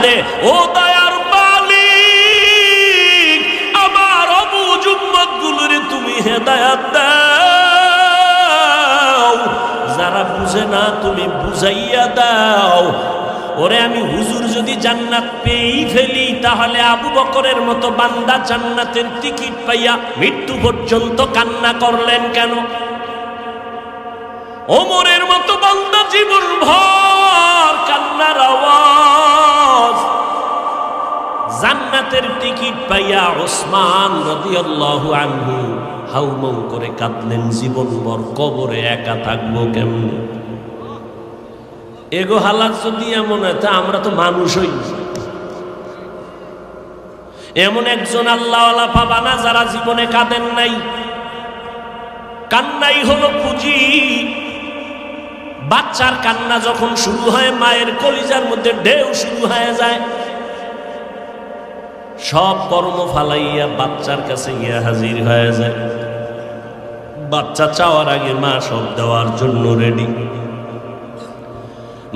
দে। ও দয়ার মালিক, আমার অবুঝ উম্মতগুলোরে তুমি হেদায়েত দাও, যারা বুঝে না তুমি বুঝাইয়া দাও। ওরে আমি হুজুর যদি জান্নাত পেয়েই ফেলি, তাহলে আবু বকরের মতো বান্দা জান্নাতের টিকিট পাইয়া মৃত্যু পর্যন্ত কান্না করলেন কেন? ওমরের মতো বান্দা জীবন ভর কান্নার আওয়াজ, জান্নাতের টিকিট পাইয়া ওসমান রাদিয়াল্লাহু আনহু হাউমাউ করে কাঁদলেন, জীবনভর কবরে একা থাকবো কেমনে? এগো হালাত যদি এমন হয়, তা আমরা তো মানুষ হই। এমন একজন আল্লাহওয়ালা পাবা না যারা জীবনে কাঁদেন নাই। কান্নাই হলো পুঁজি। বাচ্চার কান্না যখন শুরু হয়, মায়ের কলিজার মধ্যে ঢেউ শুরু হয়ে যায়, সব কর্ম ফালাইয়া বাচ্চার কাছে গিয়া হাজির হয়ে যায়। বাচ্চা চাওয়ার আগে মা সব দেওয়ার জন্য রেডি।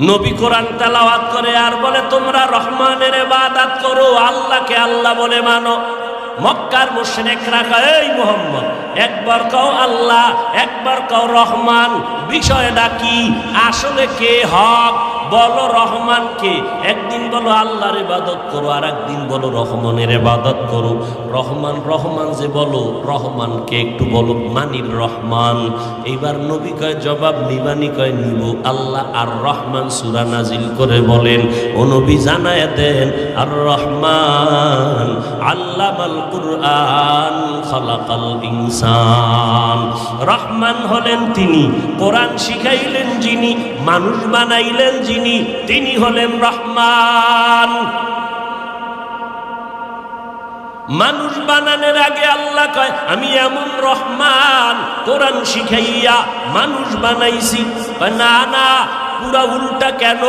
নবী কোরআন তেলাওয়াত করে আর বলে, তোমরা রহমানের ইবাদত করো, আল্লাহকে আল্লাহ বলে মানো। মক্কার মুশরিকরা কয়, এই মুহাম্মদ, একবার কও আল্লাহ, একবার কও রহমান, বিষয়টা কি? আসলে কে হক বলো, রহমান কে? একদিন বলো আল্লাহর ইবাদত করো, আর একদিন বলো রহমানের ইবাদত করো। রহমান রহমান যে বলো, রহমানকে একটু বলো, মানির রহমান। এইবার নবী কয় জবাব নিবানি? কয় নিব। আল্লাহ আর রহমান সূরা নাজিল করে বলেন, ও নবী জানায় দেন, আর রহমান আল্লামাল কুরআন খালাকাল ইনসান। রহমান হলেন তিনি, কোরআন শিখাইলেন যিনি, মানুষ বানাইলেন যিনি, তিনি হলেন রহমান। মানুষ বানানোর আগে আল্লাহ কয়, আমি এমন রহমান, কোরআন শিখাইয়া মানুষ বানাইছি। না না, পুরা উল্টা। কেন?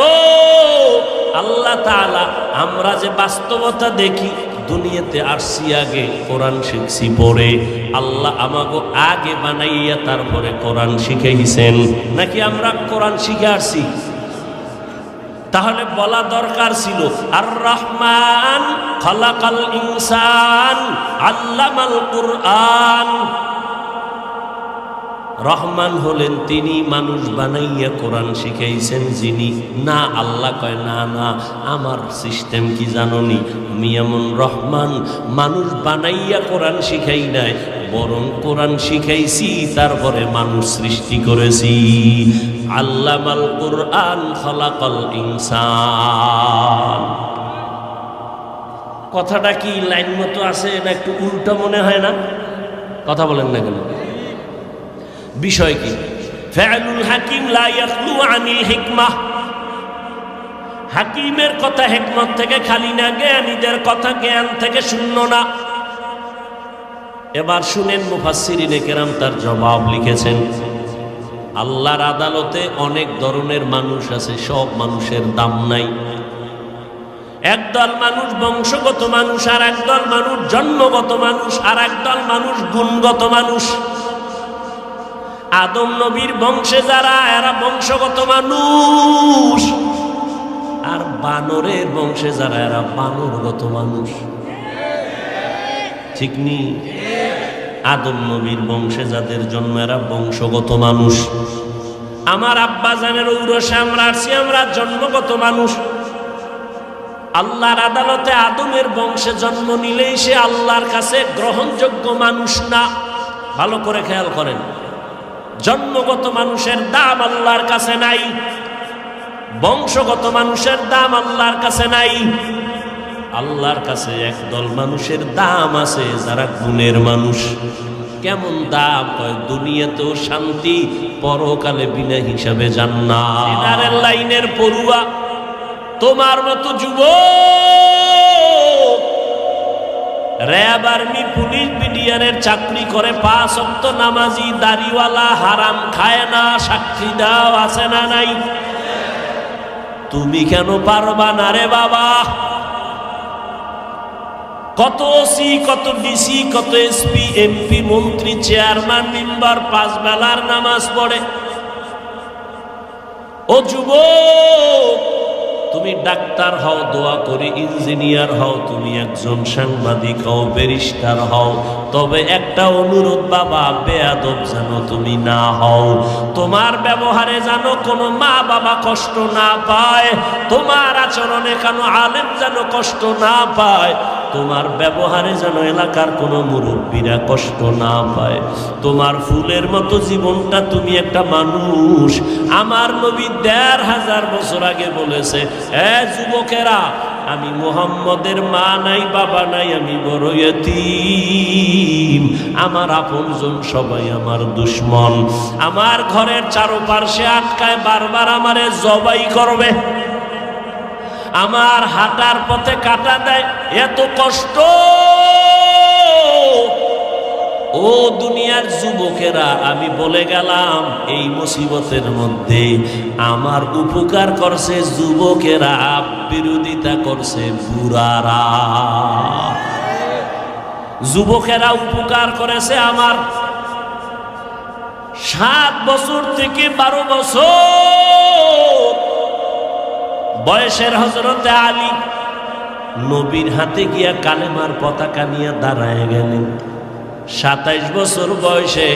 আল্লাহ তাআলা, আমরা যে বাস্তবতা দেখি, দুনিয়াতে আসছি আগে, কোরআন শিখছি পরে। আল্লাহ আমাকে আগে বানাইয়া তারপরে কোরআন শিখাইছেন, নাকি আমরা কোরআন শিখে আসছি? তাহলে বলা দরকার ছিল, আর রহমান খালাকাল ইনসান আল্লামাল কুরআন। রহমান হলেন তিনি, মানুষ বানাইয়া কোরআন শিখাইছেন যিনি। না, আল্লাহ কয় না না, আমার সিস্টেম কি জানোনি? আমি এমন রহমান, মানুষ বানাইয়া কোরআন শিখাই নাই, বরং কোরআন শিখাইছি তারপরে মানুষ সৃষ্টি করেছি। আল্লামাল কুরআন খালাকাল ইনসান। কথাটা কি লাইন মতো আছে না একটু উল্টো মনে হয় না? কথা বলেন না কেন? বিষয় কি? ফাআলুল হাকিম লা ইয়াখলু আনিল হিকমাহ। হাকিমের কথা হিকমত থেকে খালি না, জ্ঞানীদের কথা জ্ঞান থেকে শূন্য না। এবার শুনেন, মুফাসসিরিনে কেরাম তার জবাব লিখেছেন। আল্লাহর আদালতে অনেক ধরনের মানুষ আছে, সব মানুষের দাম নাই। একদল মানুষ বংশগত মানুষ, আর একদল মানুষ জন্মগত মানুষ, আর একদল মানুষ গুণগত মানুষ। আদম নবীর বংশে যারা, এরা বংশগত মানুষ, আর বানরের বংশে যারা, এরা বানরগত মানুষ। ঠিক নি? আদম নবীর বংশে যাদের জন্ম, এরা বংশগত মানুষ। আমার আব্বা জানের ঔরসে আমরা আসছি, আমরা জন্মগত মানুষ। আল্লাহর আদালতে আদমের বংশে জন্ম নিলেই সে আল্লাহর কাছে গ্রহণযোগ্য মানুষ না। ভালো করে খেয়াল করেন, জন্মগত মানুষের দাম আল্লাহর কাছে নাই, বংশগত মানুষের দাম আল্লাহর কাছে নাই। আল্লাহর কাছে একদল মানুষের দাম আছে, যারা গুণের মানুষ। কেমন দাম? দুনিয়াতেও শান্তি, পরকালে বিনা হিসাবে জান্নাত। লাইনের পড়ুয়া তোমার মতো যুবক র‍্যাব, আর্মি, পুলিশ, বিডিআরের চাকরি করে, 5 ওয়াক্ত নামাজি, দাড়িওয়ালা, হারাম খায় না, সাক্ষী দাও, আছে না নাই? তুমি কেন পারবা না রে বাবা? কত ওসি, কত ডিসি, কত এসপি, এমপি, মন্ত্রী, চেয়ারম্যান, মেম্বার 5 বেলার নামাজ পড়ে। ও যুবক, তুমি ডাক্তার হও, দোয়া করি ইঞ্জিনিয়ার হও, তুমি একজন সাংবাদিক হও, ব্যারিস্টার হও, তবে একটা অনুরোধ বাবা, বেয়াদব যেন তুমি না হও। তোমার ব্যবহারে যেন কোনো মা বাবা কষ্ট না পায়, তোমার আচরণে কোনো আলেম যেন কষ্ট না পায়, তোমার ব্যবহারে যেন এলাকার কোনো মুরব্বীরা কষ্ট না পায়। তোমার ফুলের মতো জীবনটা, তুমি একটা মানুষ। আমার নবী ১৫০০ বছর আগে বলেছে, যুবকেরা, আমি মুহাম্মদের মা নাই, বাবা নাই, আমি বড় ইয়তীম, আমার আপনজন সবাই আমার দুশমন, আমার ঘরের চারপাশে আটকায়, বারবার আমারে জবাই করবে, আমার হাঁটার পথে কাটা দেয়, এত কষ্ট। ও দুনিয়ার যুবকেরা, আমি বলে গেলাম এই মুসিবতের মধ্যে আমার উপকার করছে যুবকেরা, বিরোধিতা করছে বুড়ারা। যুবকেরা উপকার করেছে আমার। 7 বছর থেকে 12 বছর বয়সের হযরতে আলী নবীর হাতে গিয়া কালেমার পতাকা নিয়ে দাঁড়ায় গেলেন। 27 বছর বয়সে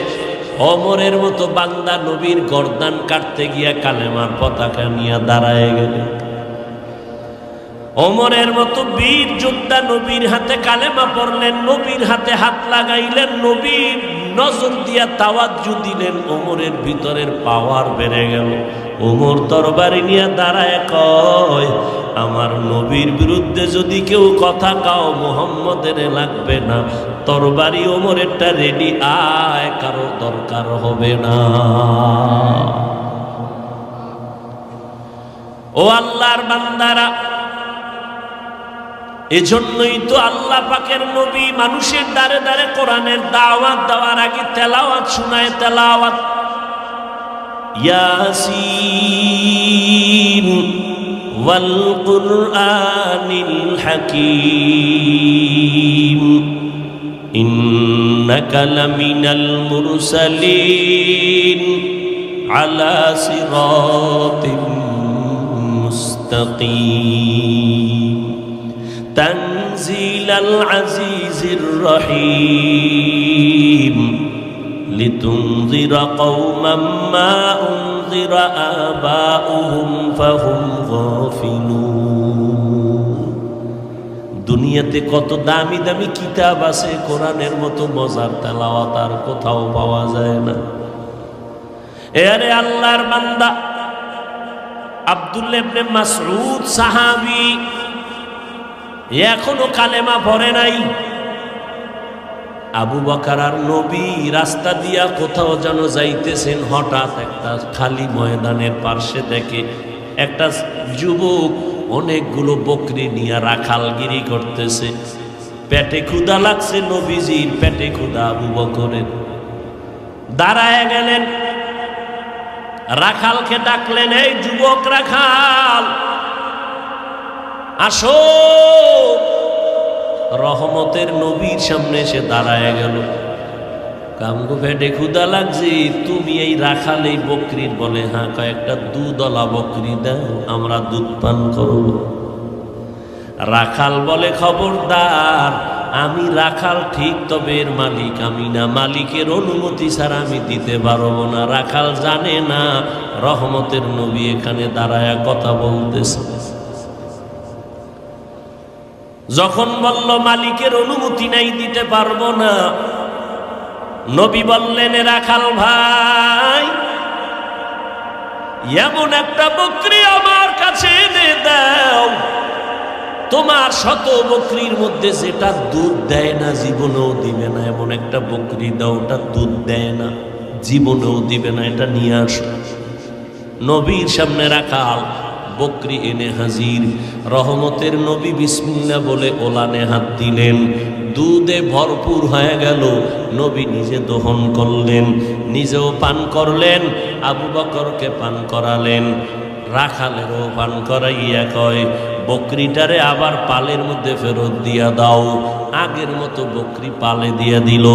ওমরের মতো বান্দা নবীর গর্দান কাটতে গিয়া কালেমার পতাকা নিয়ে দাঁড়ায় গেলেন। ওমরের মতো বীর যোদ্ধা নবীর হাতে কালেমা পড়লেন, নবীর হাতে হাত লাগাইলেন, নবীর নজর দিয়া তাওয়াজ্জু দিলেন, ওমরের ভিতরের পাওয়ার বেড়ে গেল। ওমর তরবারি নিয়ে দাঁড়ায় কয়, আমার নবীর বিরুদ্ধে যদি কেউ কথা কাও, মুহাম্মদের লাগবে না, তরবারি ওমরেরটা রেডি, আয়, কারো দরকার হবে না। ও আল্লাহর বান্দারা, এজন্যই তো আল্লাহ পাকের নবী মানুষের দ্বারে দ্বারে কোরআনের দাওয়াত দেওয়ার আগে তেলাওয়াত শোনায়। তেলাওয়াত, ইয়াসিন ওয়াল কুরআনিল হাকীম ইন্নাকা লামিনাল মুরসালিন আলা সিরাতিম মুস্তাকিম তানজিলাল আজিজির রহিম লিতুনযিরা কওমান মা উনযিরা আবাউহুম ফাহুম গাফিলুন। দুনিয়াতে কত দামি দামি কিতাব আছে, কোরআনের মতো মজার তেলাওয়াত আর কোথাও পাওয়া যায় না। এরে আল্লাহর বান্দা, আব্দুল্লাহ ইবনে মাসউদ সাহাবী এখনো কালেমা পড়ে নাই। আবু বকর আর নবী রাস্তা দিয়া কোথাও যেন যাইতেছেন, হঠাৎ একটা খালি ময়দানের পার্শ্বে দেখে একটা যুবক অনেকগুলো বকরি নিয়ে রাখালগিরি করতেছে। পেটে ক্ষুধা লাগছে, নবীজির পেটে ক্ষুধা, আবু বকরের। দাঁড়ায় গেলেন, রাখালকে ডাকলেন, এই যুবক রাখাল, আসো। রহমতের নবীর সামনে এসে দাঁড়ায় গেল। কামগো পেটে ক্ষুধা লাগছে, তুমি এই রাখাল এই বকরির? বলে হ্যাঁ। কয়েকটা দুধওয়ালা বকরি দাও, আমরা দুধ পান করব। রাখাল বলে, খবরদার, আমি রাখাল ঠিক, তবে এর মালিক আমি না, মালিকের অনুমতি ছাড়া আমি দিতে পারবো না। রাখাল জানে না রহমতের নবী এখানে দাঁড়ায় কথা বলতেছে। যখন বলল মালিকের অনুমতি নাই, দিতে পারবো না, নবী বললেন, রাখাল ভাই, এমন একটা বকরি আমার কাছে এনে দাও, তোমার শত বকরির মধ্যে যেটা দুধ দেয় না, জীবনেও দিবে না, এমন একটা বকরি দাও, ওটা দুধ দেয় না, জীবনেও দিবে না, এটা নিয়ে আসো। নবীর সামনে রাখাল বকরি এনে হাজির। রহমতের নবী বিসমিল্লাহ বলে ওলানে হাত দিলেন, দুধে ভরপুর হয়ে গেল। নবী নিজে দহন করলেন, নিজেও পান করলেন, আবু বকরকে পান করালেন, রাখালেরও পান করাইয়া কয়, বকরিটারে আবার পালের মধ্যে ফেরত দিয়া দাও। আগের মতো বকরি পালে দিয়া দিল।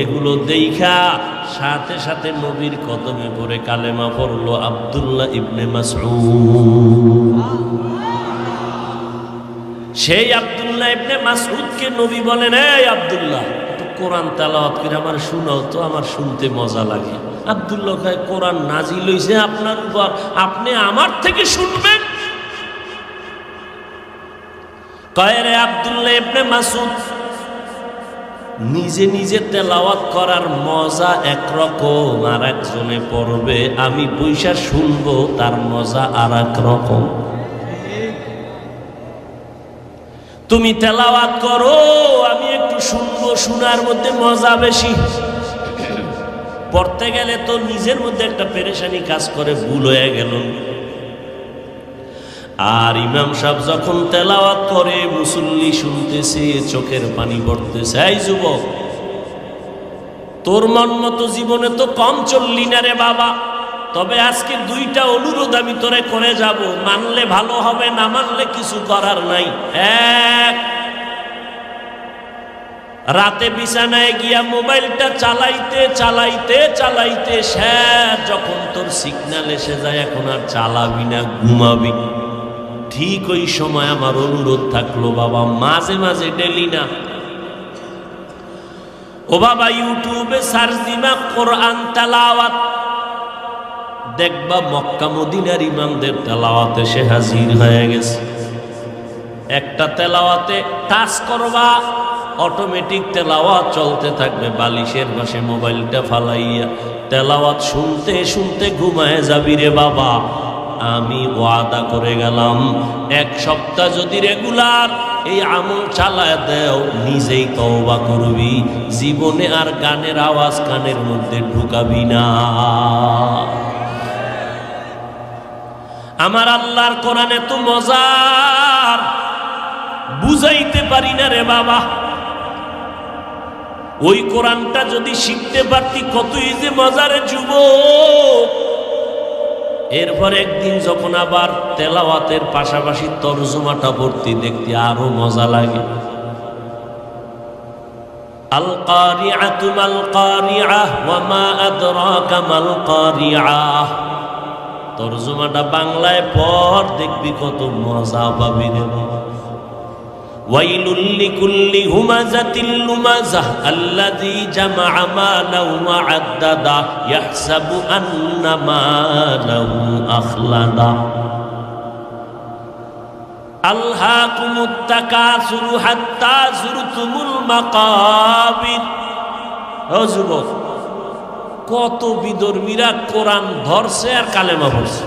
এগুলো দেখা সাথে সাথে নবীর কদমে পড়ে কালেমা পড়ল আব্দুল্লাহ ইবনে মাসউদ। সেই আব্দুল্লাহ ইবনে মাসউদকে নবী বলেন, এই আব্দুল্লাহ একটু কোরআন তেলাওয়াত করে আমার শোনাও তো, আমার শুনতে মজা লাগে। আব্দুল্লাহ কয়, কোরআন নাজিল হইছে আপনার উপর, আপনি আমার থেকে শুনবেন? কয়, রে আব্দুল্লাহ ইবনে মাসউদ, নিজে নিজে তেলাওয়াত করার মজা একরকম, আর একজনে পড়বে আমি বইসা শুনবো তার মজা আর এক রকম। তুমি তেলাওয়াত করো, আমি একটু শুনবো, শোনার মধ্যে মজা বেশি। পড়তে গেলে তো নিজের মধ্যে একটা পেরেশানি কাজ করে, ভুল হয়ে গেল। আর ইমাম সাহেব যখন তেলাওয়াত করে, মুসল্লি শুনতেছে, চোখের পানি পড়তেছে। এই যুবক, তোর মন মতো জীবনে তো কম চললি না রে বাবা, তবে আজকে দুইটা অনুরোধ আমি তোরে করে যাব, মানলে ভালো হবে, না মানলে কিছু করার নাই। এক, রাতে বিছানায় গিয়া মোবাইলটা চালাইতে চালাইতে চালাইতে শেষ, যখন তোর সিগন্যাল এসে যায় এখন আর চালাবি না, ঘুমাবি। ঠিক ওই সময় আমার অনুরোধ থাকলো, বাবা মাঝে মাঝে ডেলি না, ও বাবা ইউটিউবে সার্চ দিবা কোরআন তেলাওয়াত, দেখবা মক্কা মদিনার ইমামদের তেলাওয়াতে সে হাজির হয়ে গেছে। একটা তেলাওয়াতে টাচ করবা, অটোমেটিক তেলাওয়াত চলতে থাকবে, বালিশের পাশে মোবাইলটা ফালাইয়া তেলাওয়াত শুনতে শুনতে ঘুমায় যাবি রে বাবা। আমি ওয়াদা করে গেলাম, এক সপ্তাহ যদি রেগুলার এই আমল চালায় দেও, নিজেই তওবা করবি, জীবনে আর গানের আওয়াজ কানের মধ্যে ঢুকাবি না। আমার আল্লাহর কোরআন এত মজার, বুঝাইতে পারি না রে বাবা। ওই কোরআনটা যদি শিখতে পারতি কতই যে মজারে যুবক। এরপর একদিন যখন আবার তেলাওয়াতের পাশাপাশি তরজমাটা পড়তে দেখতে আরো মজা লাগে। আল কারিআতু মাল কারিআহ ওয়া মা আদরাকা মাল কারিআহ, তরজমাটা বাংলায় পড়, দেখবি কত মজা পাবি রে বাবা। ওয়াইলুল লিকুল্লি হুমাযাতিল লুমাযাহ আল্লাযী জামাআ মালাহু ওয়া আদ্দাদা ইয়াহসাবু আন্না মালাহু আখলাদা। আলহাকুমুত তাকাসুরু হাত্তা যুরতুমুল মাকাবির। ও যুবক, কত বিধর্মীরা কোরআন ধরছে আর কালেমা পড়ছে।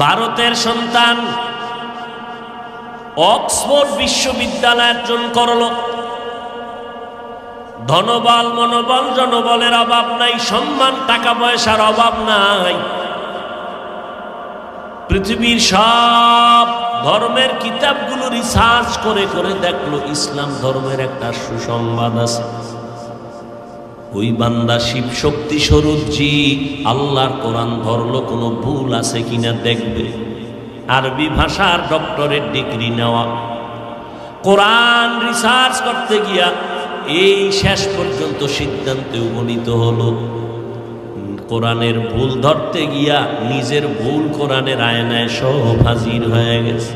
ভারতের সন্তান অক্সফোর্ড বিশ্ববিদ্যালয় অর্জন করল, ধনবল মনোবল জনবলের অভাব নাই, সম্মান টাকা পয়সার অভাব নাই। পৃথিবীর সব ধর্মের কিতাবগুলো রিসার্চ করে করে দেখলো ইসলাম ধর্মের একটা সুসংবাদ আছে। ওই বান্দা শিব শক্তি স্বরূপ জি আল্লাহর কোরআন ধরলো, কোনো ভুল আছে কিনা দেখবে। আরবি ভাষার ডক্টরেট ডিগ্রি নেওয়া, কোরআন রিসার্চ করতে গিয়া এই শেষ পর্যন্ত সিদ্ধান্তে উপনীত হলো, কোরআনের ভুল ধরতে গিয়া নিজের ভুল কোরআনের আয়নায় সব হাজির হয়ে গেছে।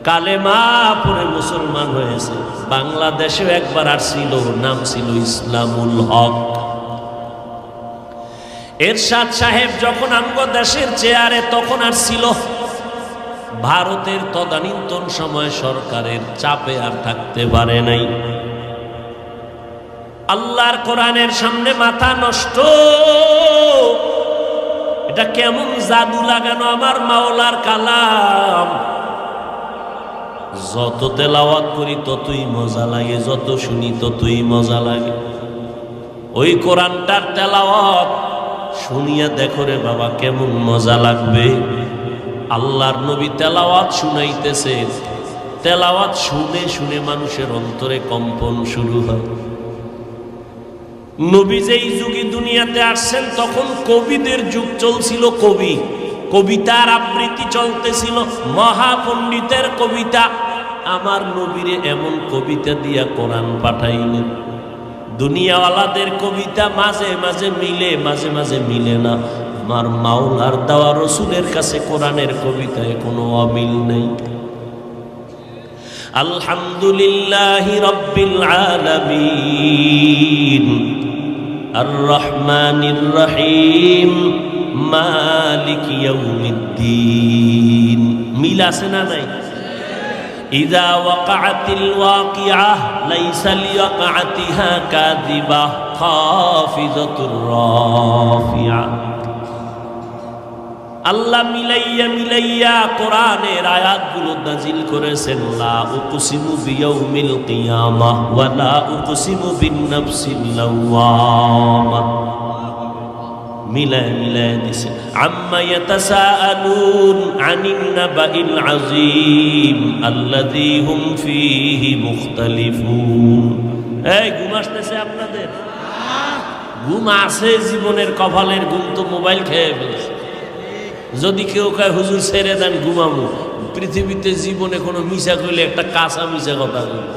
কালেমা পড়ে মুসলমান হয়েছে। বাংলাদেশেও একবার আসছিল, নাম ছিল ইসলামুল হক। এরশাদ সাহেব যখন আমগো দেশের চেয়ারে তখন আসছিল, ভারতের তদানীন্তন সময় সরকারের চাপে আর থাকতে পারে নাই। আল্লাহর কোরআনের সামনে মাথা নষ্ট, এটা কেমন জাদু লাগানো আমার মাওলার কালাম। যত তেলাওয়াত করি ততই মজা লাগে, যত শুনি ততই মজা লাগে। ওই কোরআনটার তেলাওয়াত শুনিয়া দেখো রে বাবা কেমন মজা লাগবে। আল্লাহর নবী তেলাওয়াত শুনাইতেছে, তেলাওয়াত শুনে শুনে মানুষের অন্তরে কম্পন শুরু হয়। নবী যেই যুগে দুনিয়াতে আসছেন তখন কবিদের যুগ চলছিল, কবিতার আবৃত্তি চলতেছিল, মহাপণ্ডিতের কবিতা। আমার নবীরে এমন কবিতা দিয়া কোরআন পাঠাইলেন, দুনিয়াওয়ালাদের কবিতা মাঝে মাঝে মিলে, মাঝে মাঝে মিলে না। আমার মাওলার দেওয়া রসুলের কাছে কোরআনের কবিতায় কোনো অমিল নেই। আলহামদুলিল্লাহি রাব্বিল আলামিন আর রহমানির রহিম মালিক ইয়াউমিদ্দিন। মিল আছে না নাই? ইযা ওয়াকাআতিল ওয়াকিআহ লাইসা লিওয়াকাআতিহা কাযিবাহ খাফিজাতুর রাফিআ। আল্লাহ মিলাইয়া মিলাইয়া কোরআনের আয়াতগুলো নাজিল করেছেন। লা উকসিমু বিয়াউমিল কিয়ামাহ ওয়া লা উকসিমু বিন-নাফসিল লাওয়ামা। মিলায় মিলায় দিছে। আম্মা ইয়াতাসাআলুন আনিন নাবাইল আযীম আল্লাযী হুম ফীহি মুখতালিফুন। এই ঘুম আসতেছে আপনাদের? ঘুম আছে জীবনের কপালের ঘুম তো মোবাইল খেয়ে ফেলছে। যদি কেউ কয় হুজুর ছেড়ে দেন ঘুমামু, পৃথিবীতে জীবনে কোনো মিশা কইলে একটা কাঁচা মিশা কথা কইল।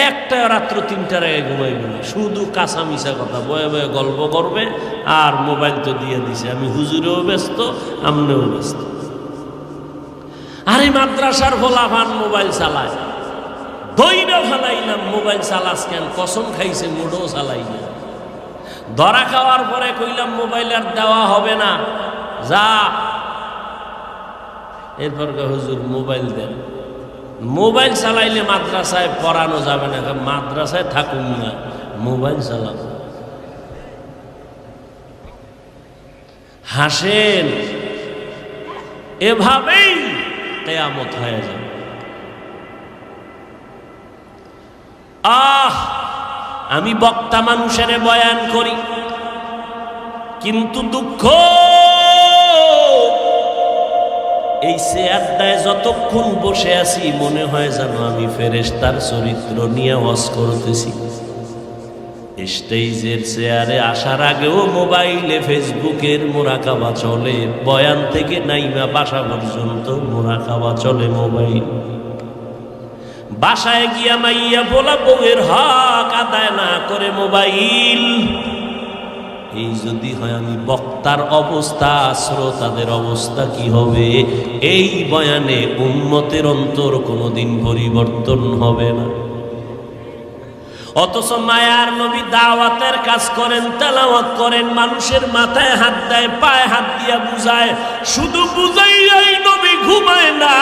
একটা রাত্র 3টার আগে ঘুমাইবে না, শুধু কাঁচা মিশা কথা বয়ে বয়ে গল্প করবে। আর মোবাইল তো দিয়ে দিছে, আমি হুজুরেও ব্যস্ত, আমনেও ব্যস্ত। আরে মাদ্রাসার ফলাফান মোবাইল চালায়, দইরা ফেলাইলাম মোবাইল চালাস কেন? কসম খাইছে মোডও চালাই না। ধরা খাওয়ার পরে কইলাম মোবাইল আর দেওয়া হবে না, যা। এরপর হুজুর মোবাইল দেন। মোবাইল চালাইলে মাদ্রাসায় পড়ানো যাবে না, মাদ্রাসায় থাকুন না, মোবাইল চালান। হাসেন, এভাবেই কিয়ামত হয়ে যাবে। আমি বক্তা মানুষের বয়ান করি, কিন্তু দুঃখ এই চেয়ারটায় যতক্ষণ বসে আছি মনে হয় যেন আমি ফেরেশতার চরিত্র নিয়ে ওয়াজ করতেছি। স্টেজের চেয়ারে আসার আগেও মোবাইলে ফেসবুকের মোরাকাবা চলে, বয়ান থেকে নাইমা বাসা পর্যন্ত মোরাকাবা চলে মোবাইল। বাসায় গিয়া মাইয়া বলা বউয়ের হক আদায় না করে মোবাইল। এই যদি হয় আমি বক্তার অবস্থা, শ্রোতাদের অবস্থা কি হবে? এই বয়ানে উম্মতের অন্তর কোনোদিন পরিবর্তন হবে না। অথচ মায়ার নবী দাওয়াতের কাজ করেন, তেলাওয়াত করেন, মানুষের মাথায় হাত দেয়, পায়ে হাত দিয়া বুঝায়। শুধু বুঝাইয়াই নবী ঘুমায় না,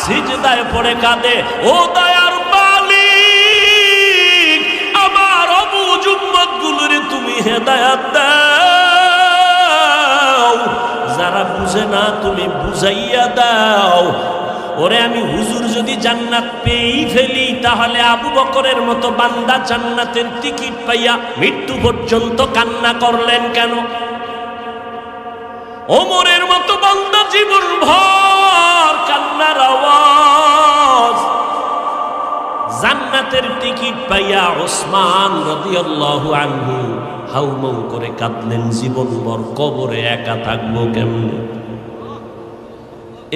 সিজদায় পড়ে কাঁদে, ও দয়ার মালিক, আমার অবুঝ উম্মতগুলোরে তুমি হেদায়েত দাও, যারা বুঝে না তুমি বুঝাইয়া দাও। ওরে আমি হুজুর যদি জান্নাত পেয়েই ফেলি, তাহলে আবু বকরের মতো বান্দা জান্নাতের টিকিট পাইয়া মৃত্যু পর্যন্ত কান্না করলেন কেন? ওমরের মতো বান্দা জীবন ভর কান্নার আওয়াজ। জান্নাতের টিকিট পাইয়া ওসমান রাদিয়াল্লাহু আনহু হাউমাউ করে কাঁদলেন জীবনভর, কবরে একা থাকবো কেমনে?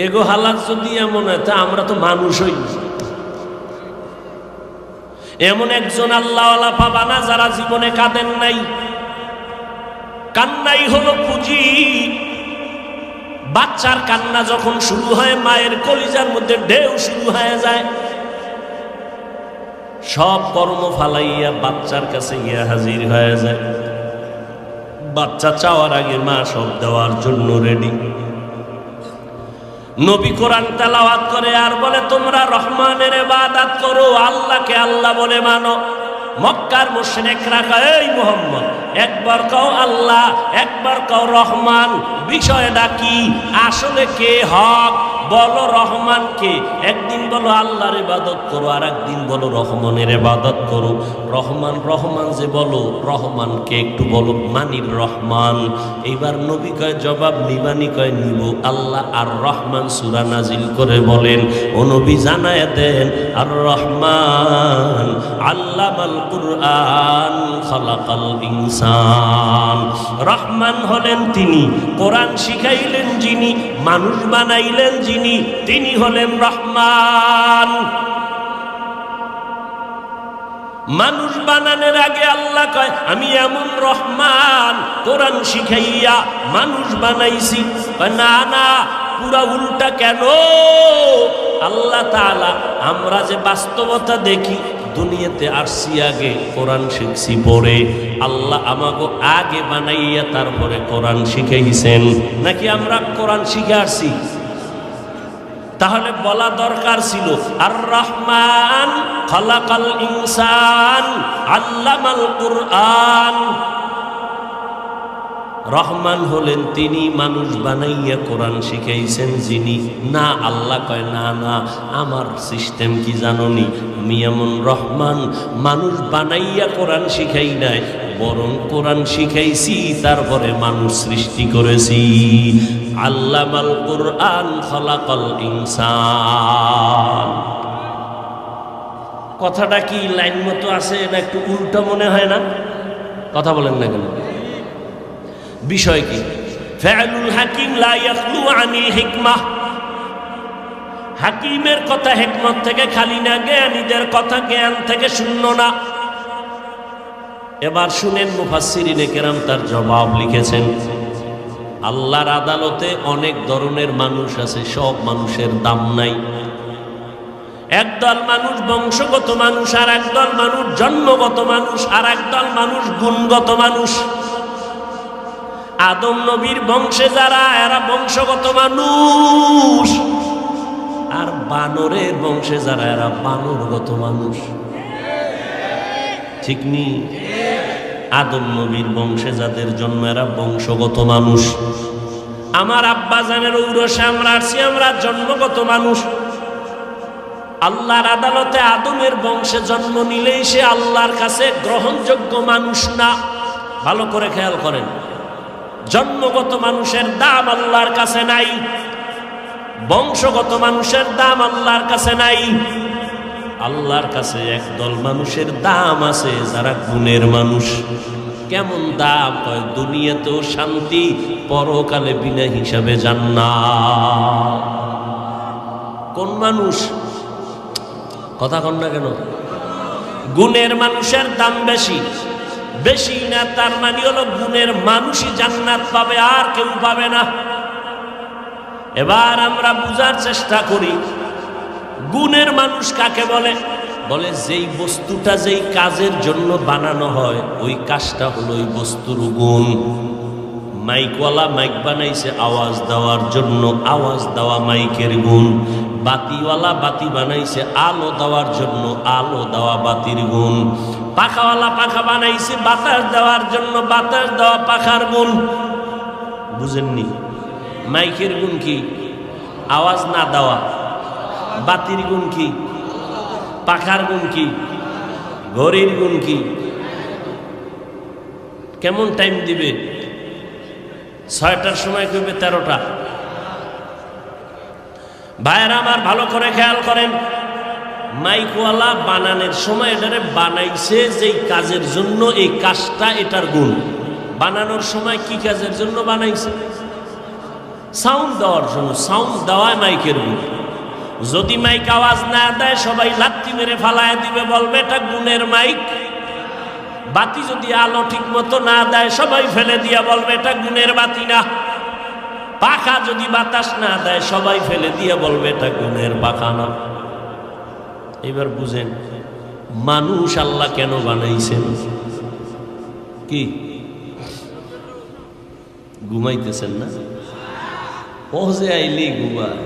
এগো হালাত যদি এমন হয়, তা আমরা তো মানুষই। এমন একজন আল্লাহওয়ালা পাবা না যারা জীবনে কাঁদেন নাই। কান্নাই হলো পুঁজি। বাচ্চার কান্না যখন শুরু হয়, মায়ের কলিজার মধ্যে ঢেউ শুরু হয়ে যায়। সব কর্ম ফালাইয়া বাচ্চার কাছে গিয়া হাজির হয়ে যায়। বাচ্চা চাওয়ার আগে মা সব দেওয়ার জন্য রেডি। নবী কোরআন তেলাওয়াত করে আর বলে, তোমরা রহমানের ইবাদত করো, আল্লাহকে আল্লাহ বলে মানো। মক্কার মুশরিকরা কয়, এই মুহাম্মদ, একবার কও আল্লাহ, একবার কও রহমান, বিষয়টা কি? আসলে কে হক বলো, রহমান কে? একদিন বলো আল্লাহর ইবাদত করো, আর একদিন বলো রহমানের ইবাদত করো। রহমান রহমান যে বলো, রহমানকে একটু বলো, মানির রহমান। এইবার নবী কয় জবাব নিবানি? কয় নিব। আল্লাহ আর রহমান সূরা নাজিল করে বলেন, ও নবী জানায় দেন, আর রহমান আল্লামাল কুরআন খালাকাল ইনসান। রহমান হলেন তিনি, কোরআন শিখাইলেন যিনি, মানুষ বানাইলেন যিনি, তিনি হলেন রহমান। মানুষ বানানোর আগে আল্লাহ কয় আমি এমন রহমান, কোরআন শিখাইয়া মানুষ বানাইছি। না না, পুরা উল্টা। কেন? আল্লাহ তাআলা আমরা যে বাস্তবতা দেখি, দুনিয়াতে আসছি আগে, কোরআন শিখছি পরে। আল্লাহ আমাকে আগে বানাইয়া তারপরে কোরআন শিখাইছেন, নাকি আমরা কোরআন শিখে আসছি? তাহলে বলা দরকার ছিল আর রহমান খালাকাল ইনসান আল্লামাল কুরআন। রহমান হলেন তিনি, মানুষ বানাইয়া কোরআন শিখাইছেন যিনি। না, আল্লাহ কয় না না, আমার সিস্টেম কি জানোনি? আমি এমন রহমান, মানুষ বানাইয়া কোরআন শিখাই নাই, বরং কোরআন শিখাইছি তারপরে মানুষ সৃষ্টি করেছি। আল্লামাল কুরআন খালাকাল ইনসান। কথাটা কি লাইন মতো আছে না একটু উল্টা মনে হয় না? কথা বলেন না কেন? বিষয় কি? ফাআলুল হাকিম লা ইয়াখলু আনিল হিকমাহ। হাকিমের কথা হিকমত থেকে খালি না, জ্ঞানীদের কথা জ্ঞান থেকে শূন্য না। এবার শুনেন, মুফাসসিরিনে কেরাম তার জবাব লিখেছেন। আল্লাহর আদালতে অনেক ধরনের মানুষ আছে, সব মানুষের দাম নাই। একদল মানুষ বংশগত মানুষ, আর একদল মানুষ জন্মগত মানুষ, আর একদল মানুষ গুণগত মানুষ। আদম নবীর বংশে যারা, এরা বংশগত মানুষ, আর বানরের বংশে যারা, এরা বানরগত মানুষ। ঠিক নি? আদম নবীর বংশে যাদের জন্ম, এরা বংশগত মানুষ। আমার আব্বা জানের ঔরসে আমরা আসছি, আমরা জন্মগত মানুষ। আল্লাহর আদালতে আদমের বংশে জন্ম নিলেই সে আল্লাহর কাছে গ্রহণযোগ্য মানুষ না। ভালো করে খেয়াল করেন, জন্মগত মানুষের দাম আল্লাহর কাছে নাই, বংশগত মানুষের দাম আল্লাহর কাছে নাই। আল্লাহর কাছে একদল মানুষের দাম আছে, যারা গুণের মানুষ। কেমন দাম? হয় দুনিয়াতেও শান্তি, পরকালে বিনা হিসাবে জান্নাত। কোন মানুষ? কথা কন না কেন? গুণের মানুষের দাম বেশি। বেশি না তার মানে হলো গুণের মানুষই জান্নাত পাবে, আর কেউ পাবে না। এবার আমরা বুঝার চেষ্টা করি, গুণের মানুষ কাকে বলে? বলে যেই বস্তুটা যেই কাজের জন্য বানানো হয়, ওই কাজটা হলো ওই বস্তুর গুণ। মাইকওয়ালা মাইক বানাইছে আওয়াজ দেওয়ার জন্য, আওয়াজ দেওয়া মাইকের গুণ। বাতিওয়ালা বাতি বানাইছে আলো দেওয়ার জন্য, আলো দেওয়া বাতির গুণ। পাখাওয়ালা পাখা বানাইছে বাতাস দেওয়ার জন্য, বাতাস দেওয়া পাখার গুণ। বুঝেননি? মাইকের গুণ কি? আওয়াজ না দেওয়া। বাতির গুণ কি? পাখার গুণ কি? ঘড়ির গুণ কি? কেমন টাইম দিবে? 6টার সময় কইবে 13টা। ভাইয়েরা আমার, ভালো করে খেয়াল করেন, মাইকওয়ালা বানানোর সময় এটারে বানাইছে যেই কাজের জন্য, এই কাজটা এটার গুণ। বানানোর সময় কি কাজের জন্য বানাইছে? সাউন্ড দেওয়ার জন্য। সাউন্ড দেওয়ায় মাইকের গুণ। যদি মাইক আওয়াজ না দেয়, সবাই লাত্তি মেরে ফালায় দিবে, বলবে এটা গুণের মাইক। বাতি যদি আলো ঠিক মতো না দেয়, সবাই ফেলে দিয়া বলবে এটা গুণের বাতি না। পাখা যদি বাতাস না দেয়, সবাই ফেলে দিয়ে বলবে এটা গুণের পাখা না। এবার বুঝেন, মানুষ আল্লাহ কেন বানাইছেন? কি ঘুমাইতেছেন না? পৌঁছে আইলি ঘুমায়।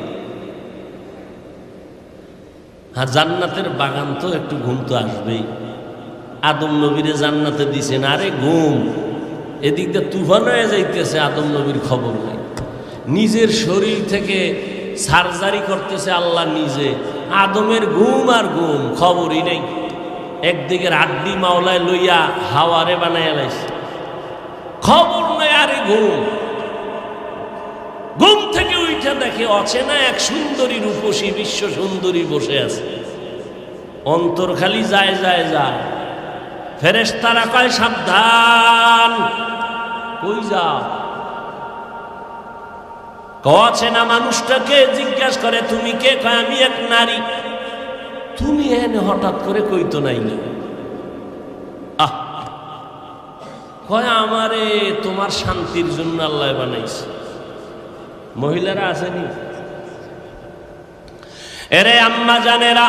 হ্যাঁ, জান্নাতের বাগান তো একটু ঘুম তো আসবেই। আদম নবীরে জান্নাতে দিছেন, আরে ঘুম। এদিক দিয়ে তুফান হয়ে যাইতেছে, আদম নবীর খবর নেই। নিজের শরীর থেকে সার্জারি করতেছে আল্লাহ নিজে। আদমের ঘুম আর ঘুম, খবরই নেই। একদিকে আড্ডি মাওলায় লইয়া হাওয়ারে বানাইয়া লাইছে, খবর নেই। আরে ঘুম। ঘুম থেকে উঠে দেখে অচেনা এক সুন্দরী রূপসী বিশ্ব সুন্দরী বসে আছে। অন্তর খালি যায় যায় যায়। ফেরেশতারা কয় সাবধান, কই যাও? অচেনা মানুষটাকে জিজ্ঞাসা করে তুমি কে? কয় আমি এক নারী। তুমি এনে হঠাৎ করে কইতো নাই? কয় আমারে তোমার শান্তির জন্য আল্লাহ বানাইছে। মহিলারা আসেনি? এরে আম্মা জানেরা,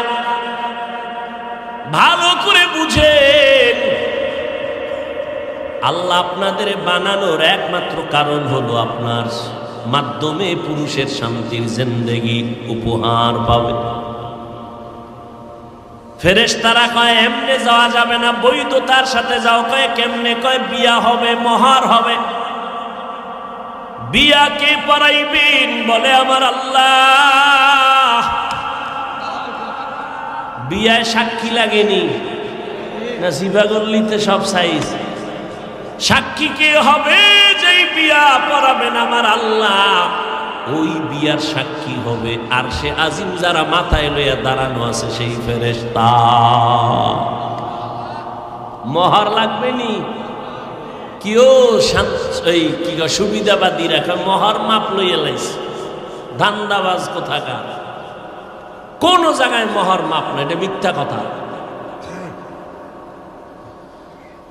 ভালো করে বুঝেন, আল্লাহ আপনাদের বানানোর একমাত্র কারণ হলো আপনার মাধ্যমে পুরুষের শান্তির জিন্দেগি উপহার পাবে। ফেরেশতারা কয় এমনে যাওয়া যাবে না, বৈধতার সাথে যাও। কয় কেমনে? কয় বিয়া হবে, মোহর হবে। বিয়া কে পড়াইবেন? বলে আমার আল্লাহ। বিয়ায় সাক্ষী লাগেনি না? জিবাগল্লিতে সব সাইজ। সাক্ষী কে হবে? যেই বিয়া পড়াবেন আমার আল্লাহ, ওই বিয়ার সাক্ষী হবে আর সে আজিম যারা মাথায় লইয়া দাঁড়ানো আছে সেই ফেরেশতা। মোহর লাগবে নি? কেউ কি সুবিধাবাদী রাখা মোহর মাপ লইয়া লাইছে। ধান্দাবাজ কোথাকার, কোন জায়গায় মোহর মাপ না, এটা মিথ্যা কথা।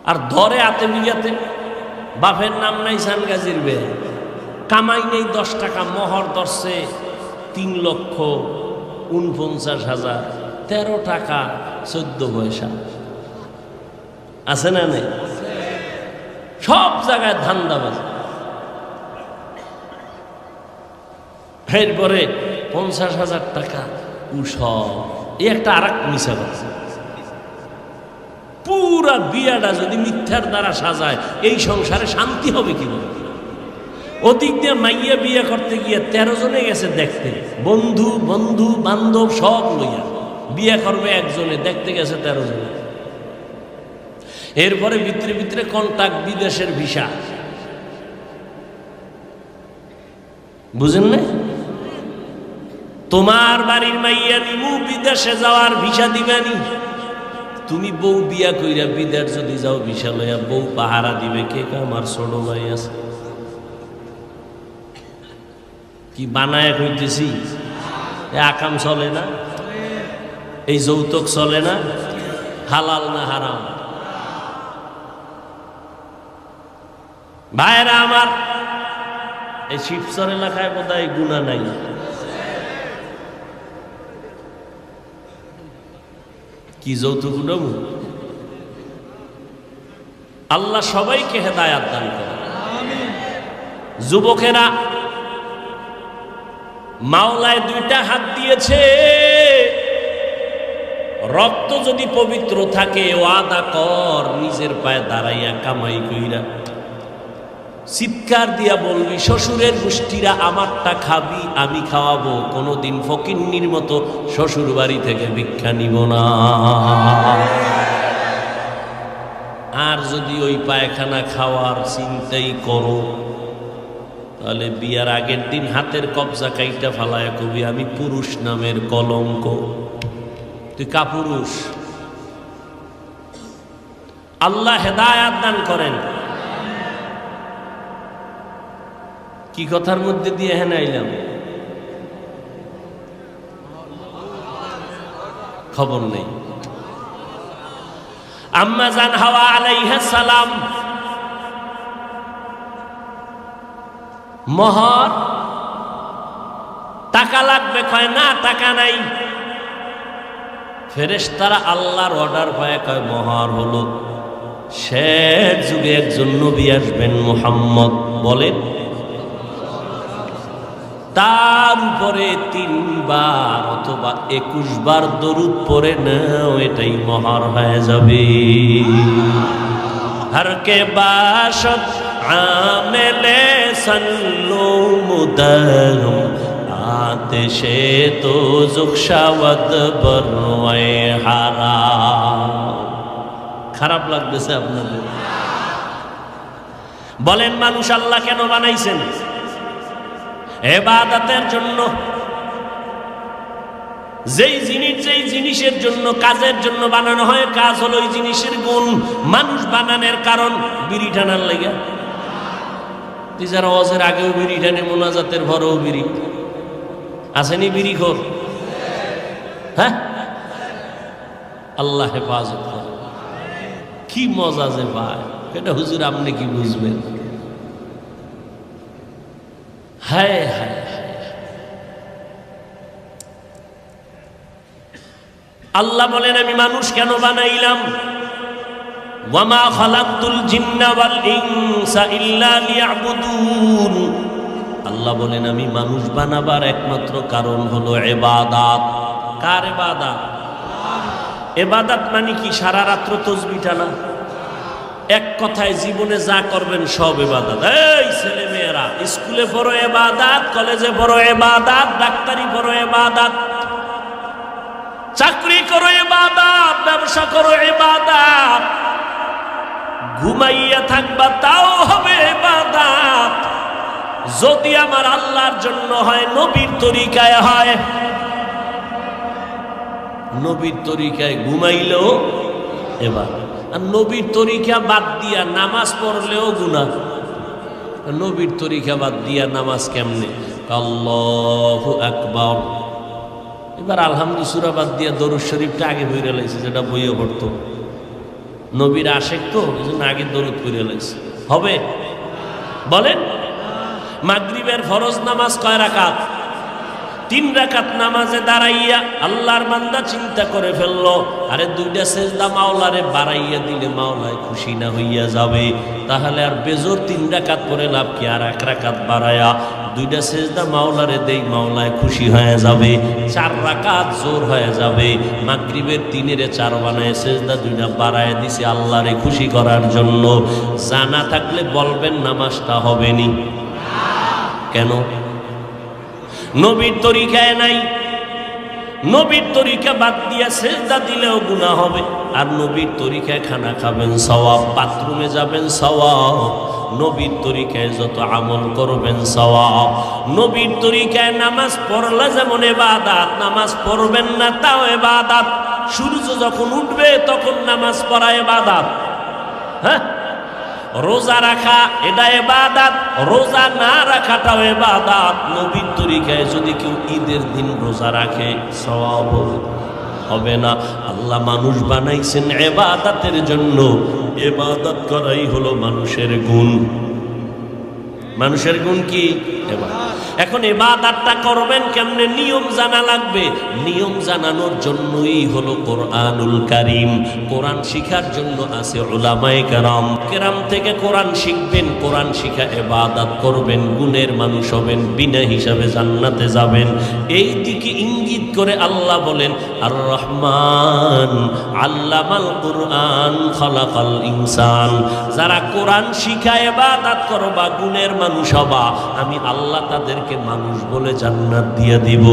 আর ধরে আতে বিয়াতে বাপের নাম নাই সানগাজির বে, কামাই নেই 10 টাকা, মোহর ধরছে 3,49,000, 13 টাকা 14 পয়সা। আছে না নেই? সব জায়গায় ধান্দাবাজ। এরপরে 50,000 টাকা উসব, এই একটা আর এক মিশা কথা। পুরা বিয়াটা যদি মিথ্যার দ্বারা সাজায়, এই সংসারে শান্তি হবে কিভাবে? ওদিক দিয়ে মাইয়া বিয়ে করতে গিয়ে 13 জনে গেছে দেখতে, বন্ধু বন্ধু বান্ধব সব লইয়া। বিয়ে করবে একজনে, দেখতে গেছে 13 জনে। এরপরে ভিতরে ভিতরে কন্টাক্ট, বিদেশের ভিসা। বুঝেন না? তোমার বাড়ির মাইয়া নিমু, বিদেশে যাওয়ার ভিসা দিবানি। তুমি বউ বিয়া কইরা বিদেশ যদি যাও ভিসা লইয়া, বউ পাহারা দিবে কে? আমার ছোট ভাই আছে। কি বানায় কইতেছি? আকাম চলে না? এই যৌতুক চলে না? হালাল না হারাম? ভাইরা আমার, এই শিবচর এলাকায় বোধহয় গুনাহ নাই। কি যৌতুক নেব? আল্লাহ সবাইকে হেদায়াত দান করে। যুবকেরা, মাওলায় 2টা হাত দিয়েছে। রক্ত যদি পবিত্র থাকে, ওয়াদা কর নিজের পায়ে দাঁড়াইয়া কামাই কইরা চিৎকার দিয়া বলবি, শ্বশুরের গোষ্ঠীরা আমারটা খাবি, আমি খাওয়াবো। কোনোদিন ফকিন্নির মতো শ্বশুর বাড়ি থেকে ভিক্ষা নিব না। আর যদি ওই পায়খানা খাওয়ার চিন্তাই করো, তাহলে বিয়ার আগের দিন হাতের কবজা কাইটা ফালায় কবি, আমি পুরুষ নামের কলঙ্ক। তুই কাপুরুষ। আল্লাহ হেদায়াত দান করেন। কি কথার মধ্যে দিয়ে হেন আইলাম খবর নেই। আম্মা জান হাওয়া আলাইহিস সালাম মোহর টাকা লাগবে, কয় না টাকা নাই। ফেরেশতারা আল্লাহর অর্ডার পায়, কয় মোহর হলো। শেষ যুগে একজন নবী আসবেন, মুহাম্মদ বলেন, তার উপরে 3 বার অথবা 21 বার দরুদ পড়ে নাও, এটাই মোহর হয়ে যাবে। হর কে বাশত আমেলে সল্লু মুদম, আতেশে তো জুকশাওয়াত বরওয়ে হারাম। খারাপ লাগতেছে আপনাদের? বলেন, মানুষ আল্লাহ কেন বানাইছেন? ইবাদতের জন্য। যেই জিনিসের জন্য, কাজের জন্য বানানো হয়, কাজ হলো ওই জিনিসের গুণ। মানুষ বানানোর কারণ বিড়ি টানার লেগে। তুই যারা ওয়াজের আগেও বিড়ি টানে, মোনাজাতের ভরেও বিড়ি। আসেনি বিড়ি খোর? হ্যাঁ, আল্লাহ হেফাজত করে। কি মজা যে ভাই, এটা হুজুর আপনি কি বুঝবেন? হায় হায়, আল্লাহ বলেন আমি মানুষ কেন বানাইলাম? ওয়ামা খালাকতুল জিন্না ওয়াল ইনসা ইল্লা লিয়াবুদুন। আল্লাহ বলেন আমি মানুষ বানাবার একমাত্র কারণ হলো ইবাদত। কার ইবাদত? ইবাদত মানে কি সারা রাত্র তাসবিহ টানা? এক কথায় জীবনে যা করবেন সব ইবাদত। এই ছেলে মেয়েরা স্কুলে পড়ো ইবাদত, কলেজে পড়ো ইবাদত, ডাক্তারি পড়ো ইবাদত, চাকরি করো ইবাদত, ব্যবসা করো ইবাদত, ঘুমাইয়া থাকবা তাও হবে ইবাদত। যদি আমার আল্লাহর জন্য হয়, নবীর তরিকায় হয়, নবীর তরিকায় ঘুমাইলেও ইবাদত। আর নবীর তরিকা বাদ দিয়া নামাজ পড়লেও গুনাহ। নবীর তরিকা বাদ দিয়া নামাজ কেমনে? আল্লাহু আকবার। এবার আলহামদুলিল্লাহ সূরা বাদ দিয়া দরুদ শরীফটা আগে পড়ে লাইছে, যেটা বইয়ে পড়তো। নবীর আশেক তো এজন্য আগে দরুদ পড়ে লাইছে। হবে? বলেন। মাগরিবের ফরজ নামাজ কয় রাকাত? 3 রাকাত নামাজে দাঁড়াইয়া আল্লাহর বান্দা চিন্তা করে ফেললো, আরে 2টা সেজদা মাওলারে বাড়াইয়া দিলে মাওলায় খুশি না হইয়া যাবে, তাহলে আর বেজোর 3 রাকাত পরে লাভ কি? আর 1 রাকাত বাড়ায়া 2টা সেজদা মাওলারে দেই, মাওলায় খুশি হয়ে যাবে, 4 রাকাত জোর হয়ে যাবে। মাগরিবের 3-এর 4 বানায় সেজদা 2টা বাড়ায় দিছে আল্লাহরে খুশি করার জন্য। জানা থাকলে বলবেন নামাজটা হবে নি। কেন? নবীর তরিকায় নাই। নবীর তরিকা বাদ দিয়া সেজদা দিলেও গুনাহ হবে। আর নবীর তরিকায় খানা খাবেন সওয়াব, বাথরুমে যাবেন সওয়াব, নবীর তরিকায় যত আমল করবেন সওয়াব। নবীর তরিকায় নামাজ পড়লে যেমন ইবাদত, নামাজ পড়বেন না তাও ইবাদত। সূর্য যখন উঠবে তখন নামাজ পড়া ইবাদত। হ্যাঁ, রোজা রাখা এটা ইবাদত, রোজা না রাখাটাও ইবাদত। নবীর তরিকায় যদি কেউ ঈদের দিন রোজা রাখে সওয়াব হবে না। আল্লাহ মানুষ বানাইছেন ইবাদতের জন্য। ইবাদত করাই হলো মানুষের গুণ। মানুষের গুণ কি? এখন ইবাদতটা করবেন কেমনে? নিয়ম জানা লাগবে। নিয়ম জানানোর জন্যই হলো কোরআনুল কারীম। কোরআন শিখার জন্য আছে উলামায়ে কেরাম। কেরাম থেকে কোরআন শিখবেন, কোরআন শিখা ইবাদত করবেন, গুণের মানুষ হবেন, বিনা হিসাবে জান্নাতে যাবেন। এই দিকে ইঙ্গিত করে আল্লাহ বলেন আর রহমান আল্লামাল কুরআন খালাকাল ইনসান। যারা কোরআন শিখা ইবাদত করবা, গুণের মানুষ হবা, আমি আল্লাহ তাদেরকে মানুষ বলে জান্নাত দিয়ে দিব।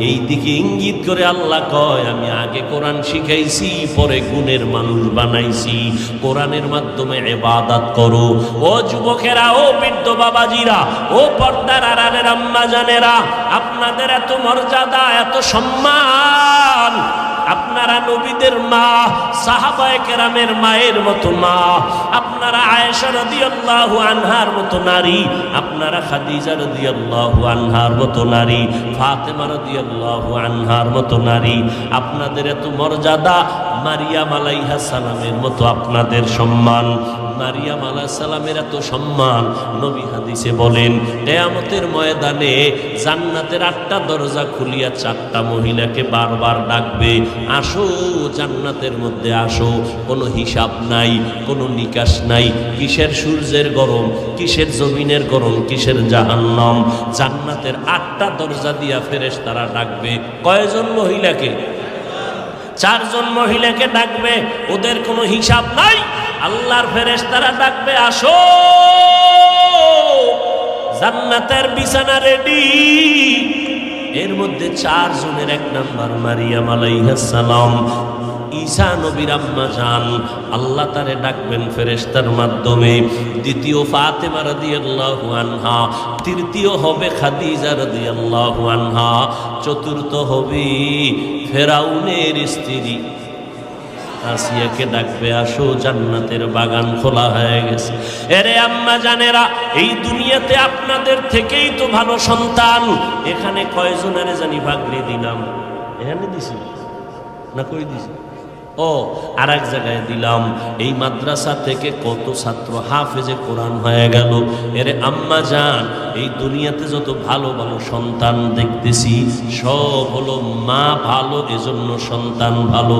এই দিকে ইঙ্গিত করে আল্লাহ কয় আমি আগে কোরআন শিখাইছি, পরে গুণের মানুষ বানাইছি। কোরআনের মাধ্যমে ইবাদত করো। ও যুবকেরা, ও বৃদ্ধ বাবাজিরা, ও পর্দার আড়ালের আম্মা জানেরা, আপনাদের এত মর্যাদা, এত সম্মান। আপনারা নবীদের মা, সাহাবায়ে কেরামের মায়ের মতো মা। আপনারা আয়েশা রাদিয়াল্লাহু আনহার মতো নারী, আপনারা খাদিজা রাদিয়াল্লাহু আনহার মতো নারী, ফাতেমা রাদিয়াল্লাহু আনহার মতো নারী। আপনাদের এত মর্যাদা। মারিয়াম আলাইহিস সালামের মতো আপনাদের সম্মান। মারিয়াম আলাইহিস সালামের এত সম্মান। নবী হাদিসে বলেন কিয়ামতের ময়দানে জান্নাতের 8টা দরজা খুলিয়া 4টা মহিলাকে বারবার ডাকবে, আসো জান্নাতের মধ্যে আসো। কোনো হিসাব নাই, কোনো নিকাশ নাই। কিসের সূর্যের গরম, কিসের জমিনের গরম, কিসের জাহান্নাম। জান্নাতের 8টা দরজা দিয়া ফেরেশতারা ডাকবে কয়জন মহিলাকে? 4 জন মহিলাকে ডাকবে। ওদের কোনো হিসাব নাই। আল্লাহর ফেরেশতারা ডাকবে, আসো জান্নাতের বিছানা রেডি। এর মধ্যে 4 জনের 1 নাম্বার মারিয়াম আলাইহিস সালাম, ঈসা নবীর আম্মা জান। আল্লাহ তারে ডাকবেন ফেরেশতার মাধ্যমে। দ্বিতীয় ফাতেমা রাদিয়াল্লাহু আনহা, তৃতীয় হবে খাদিজা রাদিয়াল্লাহু আনহা, চতুর্থ হবে ফেরাউনের স্ত্রী আসিয়াকে ডাকবে, আসো জান্নাতের বাগান খোলা হয়ে গেছে। এরে আম্মা জানেরা, এই দুনিয়াতে আপনাদের থেকেই তো ভালো সন্তান। এখানে কয়জনের জানি ভাগরে দিলাম? এখানে দিছি না কই দিছি? ও আর এক জায়গায় দিলাম, এই মাদ্রাসা থেকে কত ছাত্র হাফেজে কোরআন হয়ে গেল। এরে আম্মা জান, এই দুনিয়াতে যত ভালো ভালো সন্তান দেখতেছি সব হলো মা ভালো, এজন্য সন্তান ভালো।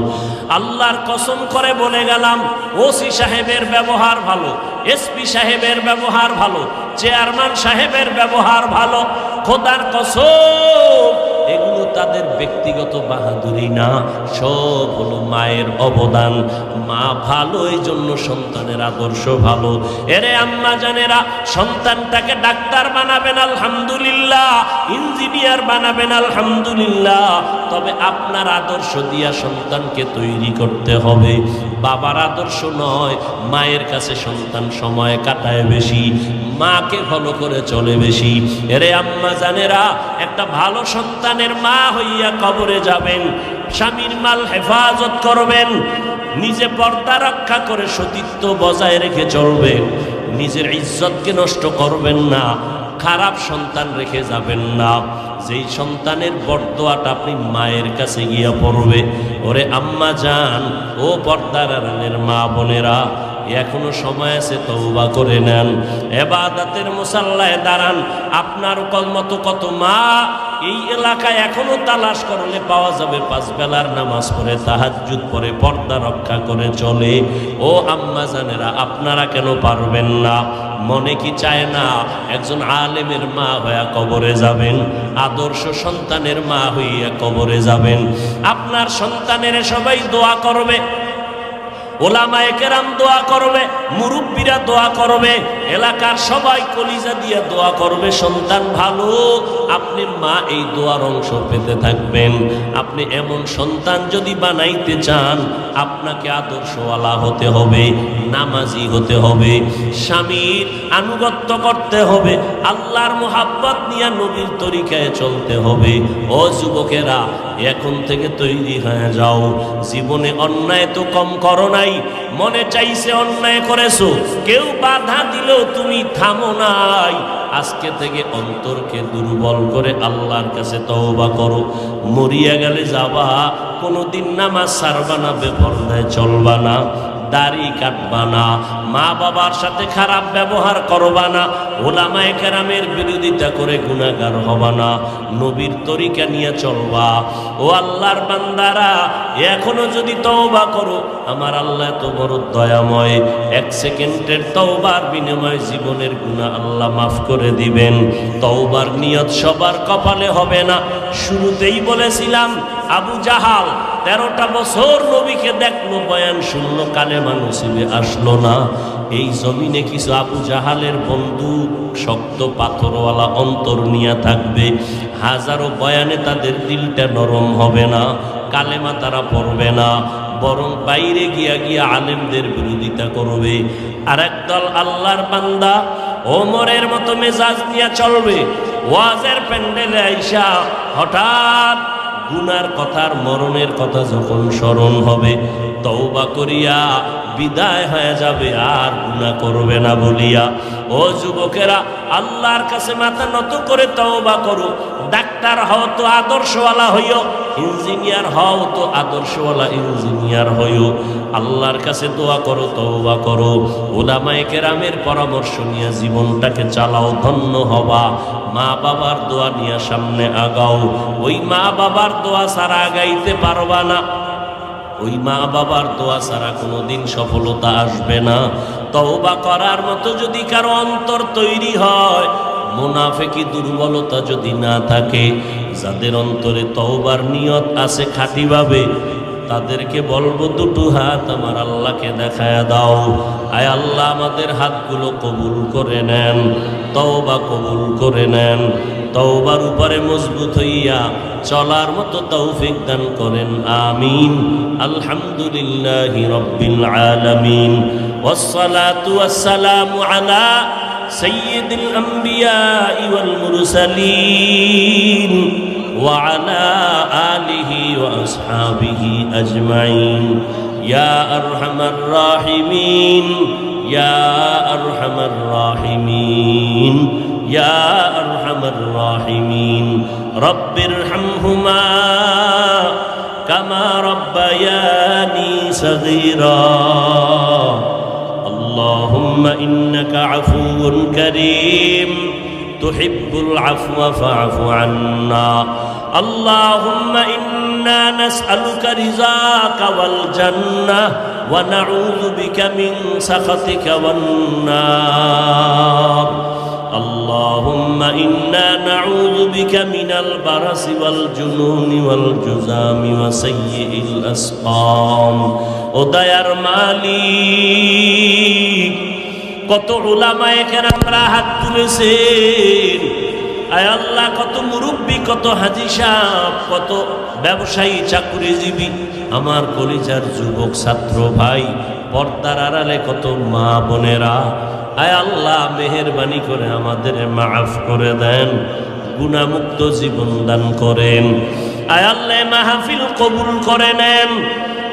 আল্লাহর কসম করে বলে গেলাম, ওসি সাহেবের ব্যবহার ভালো, এসপি সাহেবের ব্যবহার ভালো, চেয়ারম্যান সাহেবের ব্যবহার ভালো। খোদার কসম, এগুলো তাদের ব্যক্তিগত বাহাদুরি না, সব হলো মায়ের অবদান। মা ভালো, এই জন্য সন্তানের আদর্শ ভালো। এরে আম্মা জানেরা, সন্তানটাকে ডাক্তার বানাবেন আলহামদুলিল্লাহ, ইঞ্জিনিয়ার বানাবেন আলহামদুলিল্লাহ, তবে আপনার আদর্শ দিয়া সন্তানকে তৈরি করতে হবে। বাবার আদর্শ নয়। মায়ের কাছে সন্তান সময় কাটায় বেশি, মাকে ফলো করে চলে বেশি। এরে আম্মা জানেরা, একটা ভালো সন্তানের মা হইয়া কবরে যাবেন, স্বামীর মাল হেফাজত করবেন, নিজে পর্দা রক্ষা করে সতীত্ব বজায় রেখে চলবেন, নিজের ইজ্জতকে নষ্ট করবেন না, খারাপ সন্তান রেখে যাবেন না। যেই সন্তানের বরদোয়াটা আপনি মায়ের কাছে গিয়া পড়বে। ওরে আম্মা জান, ও পর্দার আড়ালের মা বোনেরা, এখনো সময় আছে, তওবা করে নেন, ইবাদতের মুসাল্লায় দাঁড়ান। আপনার মতো কত মা এই এলাকায় এখনো তালাশ করলে পাওয়া যাবে, 5 বেলার নামাজ পড়ে, তাহাজ্জুদ পড়ে, পর্দা রক্ষা করে চলে। ও আম্মা জানেরা, আপনারা কেন পারবেন না? মনে কি চায় না একজন আলেমের মা হইয়া কবরে যাবেন, আদর্শ সন্তানের মা হইয়া কবরে যাবেন? আপনার সন্তানের সবাই দোয়া করবে, ওলামায়ে কেরাম দোয়া করবে, মুরব্বীরা দোয়া করবে, এলাকার সবাই কলিজা দিয়ে দোয়া করবে, সন্তান ভালো। আপনি মা এই দোয়ার অংশ পেতে থাকবেন। আপনি এমন সন্তান যদি বানাইতে চান, আপনাকে আদর্শওয়ালা হতে হবে, নামাজি হতে হবে, স্বামীর আনুগত্য করতে হবে, আল্লাহর মুহাব্বত নিয়ে নবীর তরিকায় চলতে হবে। ও যুবকেরা, এখন থেকে তৈরি হয়ে যাও। জীবনে অন্যায় তো কম করো নাই, মনে চাইছে অন্যায় করেছো, কেউ বাধা দিলেও তুমি থামো নাই। আজকে থেকে অন্তরকে দুর্বল করে আল্লাহর কাছে তওবা করো। মরিয়া গেলে যাবা, কোনোদিন নামাজ ছাড়বা না, বেপরদায় চলবা না, দাড়ি কাটবা না, মা বাবার সাথে খারাপ ব্যবহার করবা না, ওলামায়ে কেরামের বিরোধিতা করে গুনাহগার হবা না, নবীর তরিকা নিয়ে চলবা। ও আল্লাহর বান্দারা, এখনো যদি তওবা করো, আমার আল্লাহ এত বড় দয়াময়, 1 সেকেন্ডের তওবার বিনিময়ে জীবনের গুনাহ আল্লাহ মাফ করে দিবেন। তওবার নিয়ত সবার কপালে হবে না। শুরুতেই বলেছিলাম, আবু জাহাল 13টা বছর নবীকে দেখলো, বয়ান শুনলো, কালেমা নসিবে আসলো না। এই জমিনে কিছু আবু জাহালের বন্ধু শক্ত পাথরওয়ালা অন্তর নিয়ে থাকবে, হাজারো বয়ানে তাদের দিলটা নরম হবে না, কালেমা তারা পড়বে না, বরং বাইরে গিয়া গিয়া আলেমদের বিরোধিতা করবে। আর একদল আল্লাহর বান্দা ওমরের মতো মেজাজ নিয়ে চলবে। ওয়াজের প্যান্ডেলে আইসা হঠাৎ গুনার কথার মরণের কথা যখন স্মরণ হবে, তওবা করিয়া বিদায় হয়ে যাবে, আর গুনাহ করবে না বলিয়া। ও যুবকেরা, আল্লাহর কাছে মাথা নত করে তওবা করো। ডাক্তার হও তো আদর্শওয়ালা হইও, ইঞ্জিনিয়ার হও তো আদর্শওয়ালা ইঞ্জিনিয়ার হইও। আল্লাহর কাছে দোয়া করো, তওবা করো, উলামায়ে কেরামের পরামর্শ নিয়ে জীবনটাকে চালাও, ধন্য হবা। মা বাবার দোয়া নিয়ে সামনে আগাও। ওই মা বাবার দোয়া ছাড়া আগাইতে পারবা না, ওই মা বাবার দোয়া ছাড়া কোনোদিন সফলতা আসবে না। তওবা করার মতো যদি কারো অন্তর তৈরি হয়, মুনাফিকি দুর্বলতা যদি না থাকে, যাদের অন্তরে তওবার নিয়ত আছে খাঁটিভাবে, তাদেরকে বলবো, দুটো হাত আমার আল্লাহকে দেখায়া দাও। আয় আল্লাহ, আমাদের হাতগুলো কবুল করে নেন, তওবা কবুল করে নেন, তওবার উপরে মজবুত হইয়া চলার মতো তৌফিক দান করেন। আমিন। আলহামদুলিল্লাহি রাব্বিল আলামিন, ওয়াসসালাতু ওয়াসসালামু আলা সাইয়্যিদিল আমবিয়াই ওয়াল মুরসালিন ওয়া আলা আলিহি ওয়া আসহাবিহি আজমাইন। ইয়া আরহামার রাহিমিন, ইয়া আরহামার রাহিমিন, ইয়া আরহামার রাহিমিন। রব্বিরহামহুমা কামা রাব্বায়ানি صغيرا اللهم إنك عفو كريم تحب العفو فاعف عنا اللهم إنا نسألك رضاك والجنة ونعوذ بك من سخطك والنار اللهم إنا نعوذ بك من البرص والجنون والجذام وسيء الأسقام ও দয়ার মালিক কত উলামায়ে কেরামরা হাত তুলেছেন আয় আল্লাহ কত মুরব্বী কত হাজী সাহেব কত ব্যবসায়ী চাকরিজীবী আমার কলিজার যুবক ছাত্র ভাই পর্দার আড়ালে কত মা বোনেরা আয় আল্লাহ মেহেরবানি করে আমাদের মাফ করে দেন গুনাহমুক্ত জীবন দান করেন আয় আল্লাহ মাহফিল কবুল করে নেন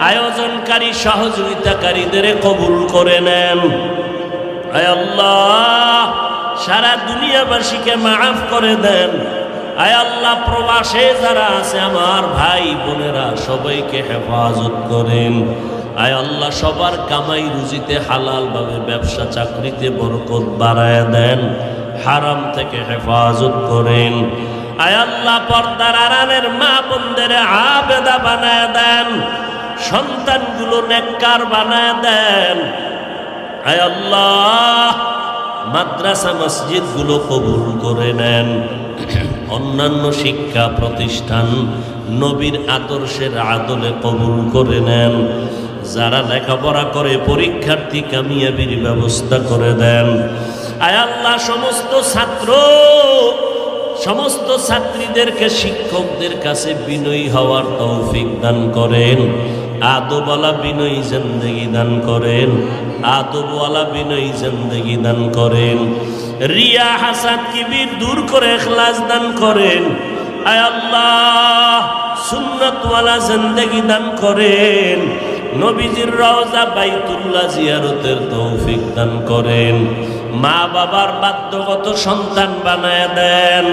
আয়োজনকারী সহযোগিতাকারীদের কবুল করে নেন আয় আল্লাহ সারা দুনিয়াবাসীকে মাফ করে দেন আয় আল্লাহ প্রবাসে যারা আছে আমার ভাই বোনেরা সবাইকে হেফাজত করেন আয় আল্লাহ সবার কামাই রুজিতে হালাল ভাবে ব্যবসা চাকরিতে বরকত বাড়ায় দেন হারাম থেকে হেফাজত করেন আয় আল্লাহ পর্দার আড়ালের মা বোনদের আবেদা বানায় দেন সন্তানগুলো নেককার বানায় দেন আয় আল্লাহ মাদ্রাসা মসজিদগুলো কবুল করে নেন অন্যান্য শিক্ষা প্রতিষ্ঠান নবীর আদর্শের আদলে কবুল করে নেন যারা লেখাপড়া করে পরীক্ষার্থী কামিয়াবির ব্যবস্থা করে দেন আয় আল্লাহ সমস্ত ছাত্রীদেরকে শিক্ষকদের কাছে বিনয়ী হওয়ার তৌফিক দান করেন আদবওয়ালা বিনয়ী জিন্দেগি দান করেন আদবওয়ালা বিনয়ী জিন্দেগি দান করেন রিয়া হাসাদ কিবির দূর করে ইখলাস দান করেন আয় আল্লাহ সুন্নাতওয়ালা জিন্দেগি দান করেন নবীজির রওজা বাইতুল্লাহ জিয়ারতের তৌফিক দান করেন মা বাবার বাধ্যগত সন্তান বানায় দেন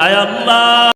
আয় আল্লাহ।